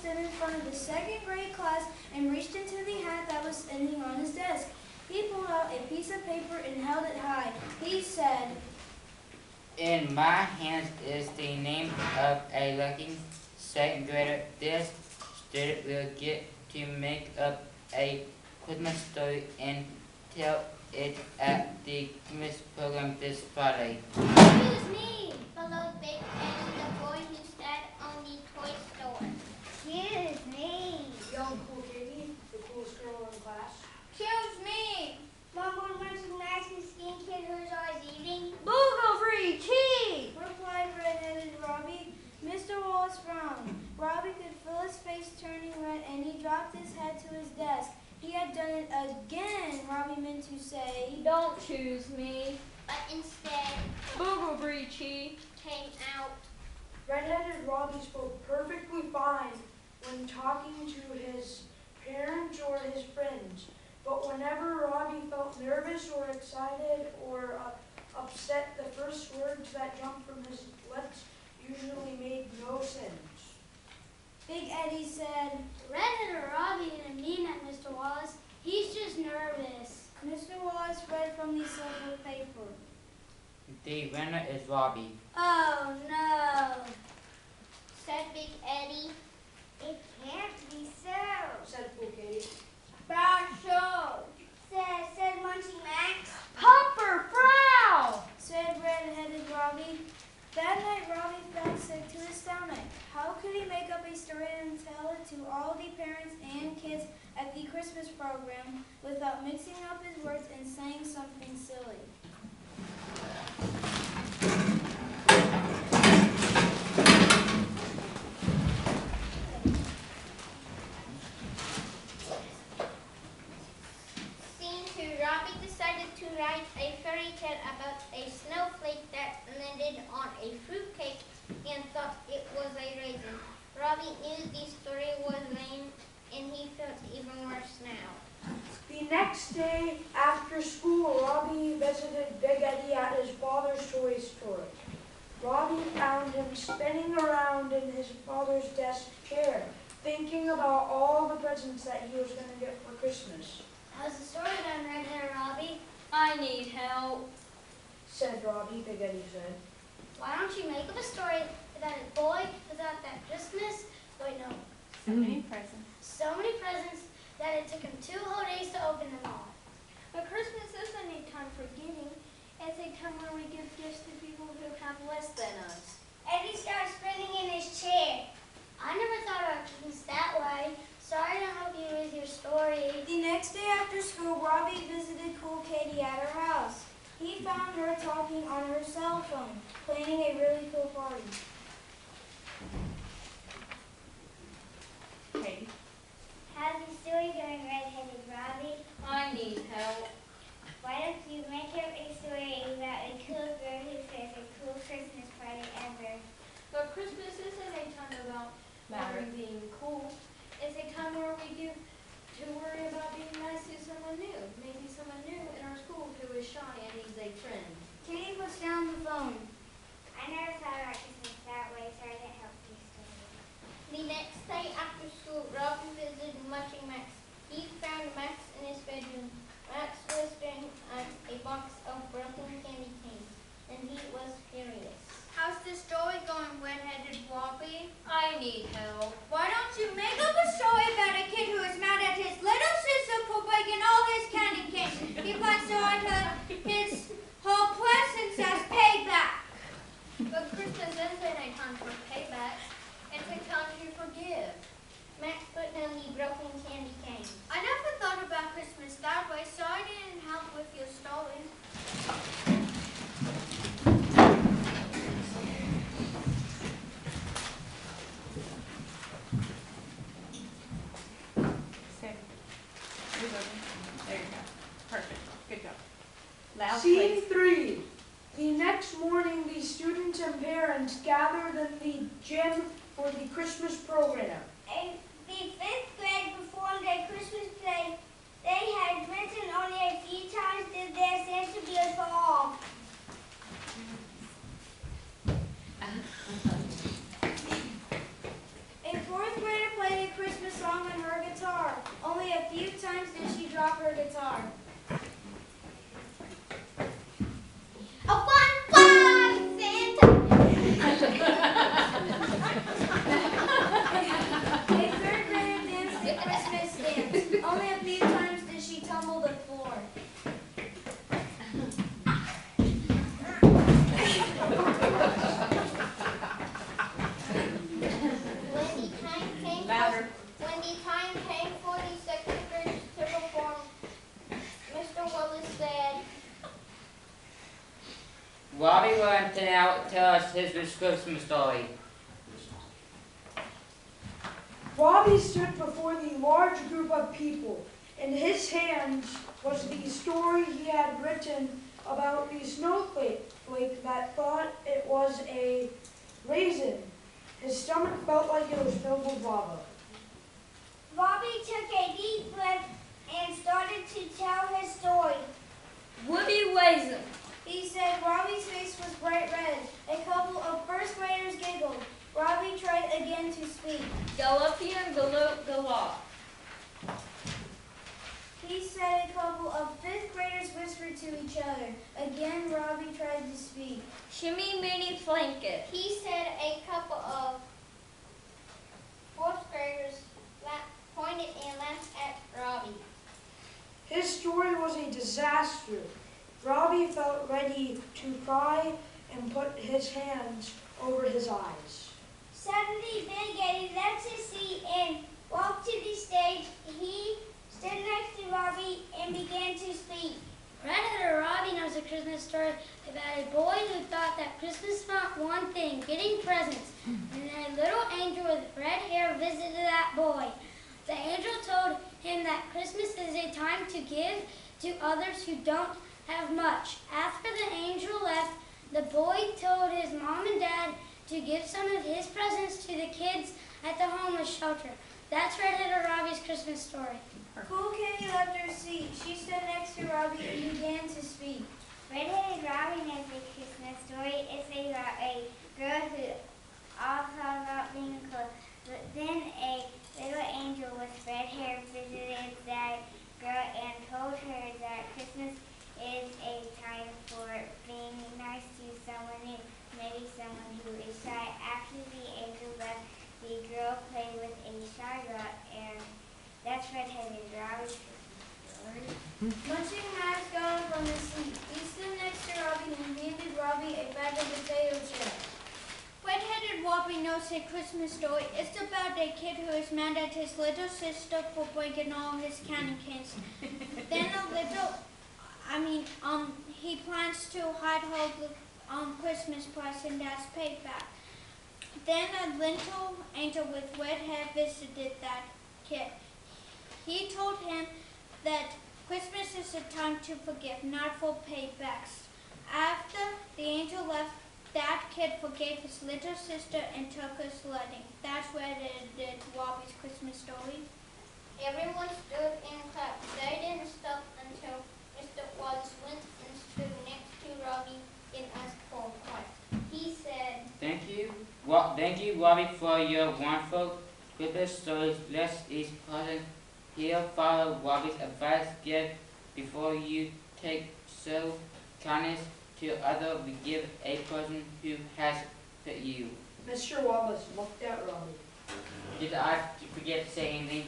stood in front of the second grade class and reached into the hat that was standing on his desk. He pulled out a piece of paper and held it high. He said, "In my hands is the name of a lucky second grader. This student will get to make up a Christmas story and tell it at the Christmas program this Friday." Excuse me, bellowed Big Eddie, the boy who sat on the toy store. Excuse me, Young cool Katie, the coolest girl in class. excuse me, mumbled one of the nicest skin kid who's always eating. "Boogle-free cheese!" replied red-headed Robbie. Mr. Wallace frowned. Robbie could feel his face turning red, and he dropped his head to his desk. He had done it again. Robbie meant to say, "Don't choose me." But instead, Boogle-free cheese came out. Red-headed Robbie spoke perfectly fine when talking to his parents or his friends. But whenever Robbie felt nervous or excited or upset, the first words that jumped from his lips usually made no sense. Big Eddie said, Red-headed Robbie didn't mean that, Mr. Wallace. He's just nervous. Mr. Wallace read from the silver paper. "The winner is Robbie." Oh no, said Big Eddie. It can't be so, Said cool Katie. Bad show, said Munchie Max. Pupper Frau! Said red-headed Robbie. That night, Robbie felt sick to his stomach. How could he make up a story and tell it to all the parents and kids at the Christmas program without mixing up his words and saying something silly? Scene 2, Robbie decided to write a fairy tale about a snowflake that landed on a fruitcake and thought it was a raisin. Robbie knew the story was lame and he felt even worse now. The next day after school, Robbie visited Big Eddie at his father's toy store. Robbie found him spinning around in his father's desk chair, thinking about all the presents that he was going to get for Christmas. How's the story done, Red-headed Robbie? I need help. Said Robbie, Big Eddie said. Why don't you make up a story about a boy without that Christmas? Wait, no. So many presents. So many presents that it took him 2 whole days to open them all. But Christmas isn't a time for giving. It's a time where we give gifts to people who have less than us. Eddie started spinning in his chair. I never thought about Christmas that way. Sorry to help you with your story. The next day after school, Robbie visited Cool Katie at her house. He found her talking on her cell phone, planning a really cool party. Katie, How's the story going, Red-headed Robbie? I need help. Why don't you make up a story about a cool girl who throws a cool Christmas party ever? But Christmas isn't a time about being cool. It's a time where we do to worry about being nice to someone new. Maybe someone new in our school who is shy and needs a friend. Katie puts down the phone. I never thought about Christmas that way. Sorry to help you story. The next day after school, Robbie visited Munchie Max. He found Max in his bedroom. Max was staring at a box of broken candy canes, and he was furious. How's the story going, Red-headed Robbie? I need help. Why don't you make up a story about a kid who is mad at his little sister for breaking all his candy canes? He plans to write her his whole presents as payback. But Christmas isn't a time for payback. It's a time to forgive. Max put down the broken candy canes. I never thought about Christmas that way, so I didn't help with your story. Sit. Move over. There you go. Perfect. Good job. Loud, Scene please. 3. The next morning, the students and parents gathered in the gym for the Christmas program. The 5th grade performed a Christmas play. They had written only a few times did their Santa be a fall. A 4th grader played few times did she drop her guitar? A 1-5, Santa! A third grader danced the Christmas dance. Only a few times did she tumble the floor. Louder. When the time came for the second graders to perform, Mr. Willis said, Robbie will now tell us his Christmas story. Robbie stood before the large group of people. In his hands was the story he had written about the snowflake that thought it was a raisin. His stomach felt like it was filled with lava. Robbie took a deep breath and started to tell his story. Woody Raisin. He said Robbie's face was bright red. A couple of first graders giggled. Robbie tried again to speak. Galopian Galope Galop. He said a couple of fifth graders whispered to each other. Again, Robbie tried to speak. Shimmy Mini Blanket. he said a couple of fourth graders pointed and laughed at Robbie. His story was a disaster. Robbie felt ready to cry and put his hands over his eyes. Suddenly, Big Eddie left his seat and walked to the stage. He stood next to Robbie and began to speak. Redheaded Robbie knows a Christmas story about a boy who thought that Christmas meant one thing, getting presents. And a little angel with red hair visited that boy. The angel told him that Christmas is a time to give to others who don't have much. After the angel left, the boy told his mom and dad to give some of his presents to the kids at the homeless shelter. That's Redheaded Robbie's Christmas story. Cool Kitty left her seat. She stood next to Robbie and began to speak. Redheaded Robin is a Christmas story. It's about a girl who all thought about being cool. But then a little angel with red hair visited that girl and told her that Christmas is a time for being nice to someone new, maybe someone who is shy. After the angel left, the girl played with a shy girl, and that's Redheaded Robin's story. Munching has gone from his seat. He stood next to Robbie and handed Robbie a bag of potato chips. Redheaded Robbie knows a Christmas story. It's about a kid who is mad at his little sister for breaking all his candy canes. Then he plans to hide all the Christmas present as payback. Then a little angel with red hair visited that kid. He told him that Christmas is a time to forgive, not for paybacks. After the angel left, that kid forgave his little sister and took her sledding. That's where did Robbie's Christmas story. Everyone stood and clapped. They didn't stop until Mr. Wallace went and stood next to Robbie and asked for a quiet. He said, Thank you, Robbie, for your wonderful Christmas stories. Let's each person here follow Robbie's advice. Give before you take. So kindness to others we give a person who has fit you. Mr. Wallace looked at Robbie. Did I forget to say anything?